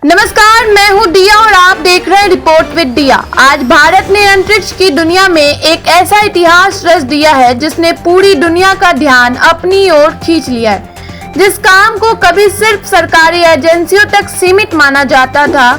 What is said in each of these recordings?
नमस्कार, मैं हूं दिया और आप देख रहे हैं रिपोर्ट विद दिया। आज भारत ने अंतरिक्ष की दुनिया में एक ऐसा इतिहास रच दिया है जिसने पूरी दुनिया का ध्यान अपनी ओर खींच लिया है। जिस काम को कभी सिर्फ सरकारी एजेंसियों तक सीमित माना जाता था,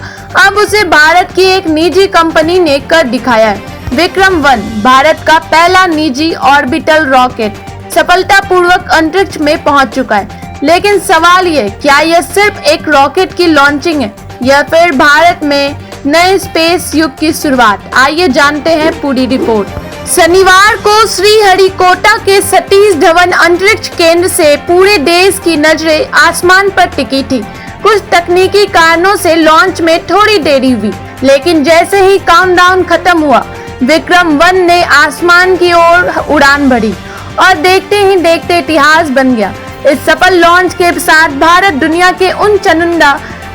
अब उसे भारत की एक निजी कंपनी ने कर दिखाया है। विक्रम-1 भारत का पहला निजी ऑर्बिटल रॉकेट सफलतापूर्वक अंतरिक्ष में पहुंच चुका है। लेकिन सवाल ये, क्या यह सिर्फ एक रॉकेट की लॉन्चिंग है या फिर भारत में नए स्पेस युग की शुरुआत? आइए जानते हैं पूरी रिपोर्ट। शनिवार को श्रीहरिकोटा के सतीश धवन अंतरिक्ष केंद्र से पूरे देश की नजरें आसमान पर टिकी थी। कुछ तकनीकी कारणों से लॉन्च में थोड़ी देरी हुई, लेकिन जैसे ही काउंटडाउन खत्म हुआ, विक्रम-1 ने आसमान की ओर उड़ान भरी और देखते ही देखते इतिहास बन गया। इस सफल लॉन्च के साथ भारत दुनिया के उन चुनिंदा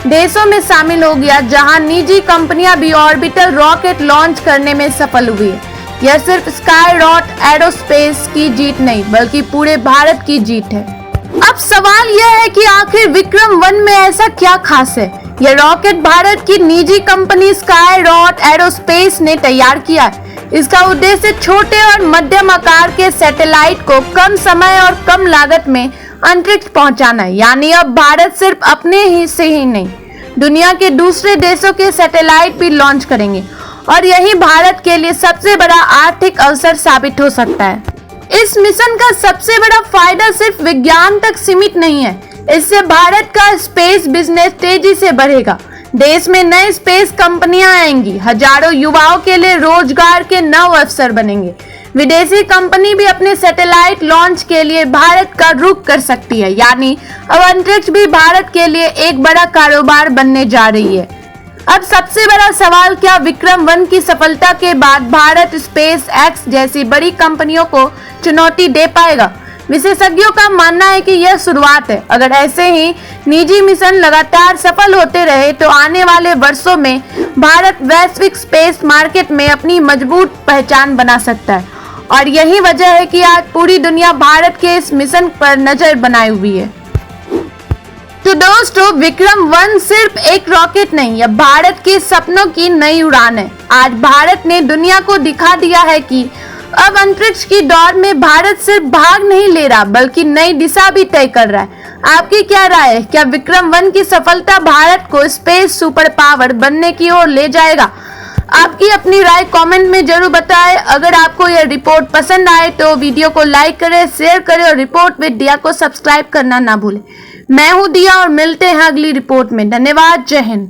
देशों में शामिल हो गया जहां निजी कंपनियां भी ऑर्बिटल रॉकेट लॉन्च करने में सफल हुई है। यह सिर्फ स्काईरॉट एरोस्पेस की जीत नहीं, बल्कि पूरे भारत की जीत है। अब सवाल यह है कि आखिर विक्रम-1 में ऐसा क्या खास है? यह रॉकेट भारत की निजी कंपनी स्काईरॉट एरोस्पेस ने तैयार किया है। इसका उद्देश्य छोटे और मध्यम आकार के सैटेलाइट को कम समय और कम लागत में अंतरिक्ष पहुंचाना है। यानी अब भारत सिर्फ अपने ही से ही नहीं, दुनिया के दूसरे देशों के सैटेलाइट भी लॉन्च करेंगे और यही भारत के लिए सबसे बड़ा आर्थिक अवसर साबित हो सकता है। इस मिशन का सबसे बड़ा फायदा सिर्फ विज्ञान तक सीमित नहीं है, इससे भारत का स्पेस बिजनेस तेजी से बढ़ेगा। देश में नई स्पेस कंपनियां आएंगी, हजारों युवाओं के लिए रोजगार के नव अवसर बनेंगे। विदेशी कंपनी भी अपने सैटेलाइट लॉन्च के लिए भारत का रुख कर सकती है। यानी अब अंतरिक्ष भी भारत के लिए एक बड़ा कारोबार बनने जा रही है। अब सबसे बड़ा सवाल, क्या विक्रम-1 की सफलता के बाद भारत स्पेस एक्स जैसी बड़ी कंपनियों को चुनौती दे पाएगा? विशेषज्ञों का मानना है कि यह शुरुआत है। अगर ऐसे ही निजी मिशन लगातार सफल होते रहे तो आने वाले वर्षों में भारत वैश्विक स्पेस मार्केट में अपनी मजबूत पहचान बना सकता है। और यही वजह है कि आज पूरी दुनिया भारत के इस मिशन पर नजर बनाए हुई है। तो दोस्तों, विक्रम-1 सिर्फ एक रॉकेट नहीं, यह भारत के सपनों की नई उड़ान है। आज भारत ने दुनिया को दिखा दिया है कि अब अंतरिक्ष की दौड़ में भारत सिर्फ भाग नहीं ले रहा, बल्कि नई दिशा भी तय कर रहा है। आपकी क्या राय है? क्या विक्रम-1 की सफलता भारत को स्पेस सुपर पावर बनने की ओर ले जाएगा? आपकी अपनी राय कमेंट में जरूर बताएं। अगर आपको यह रिपोर्ट पसंद आए तो वीडियो को लाइक करें, शेयर करें और रिपोर्ट विद दिया को सब्सक्राइब करना ना भूलें। मैं हूं दिया और मिलते हैं अगली रिपोर्ट में। धन्यवाद। जय हिंद।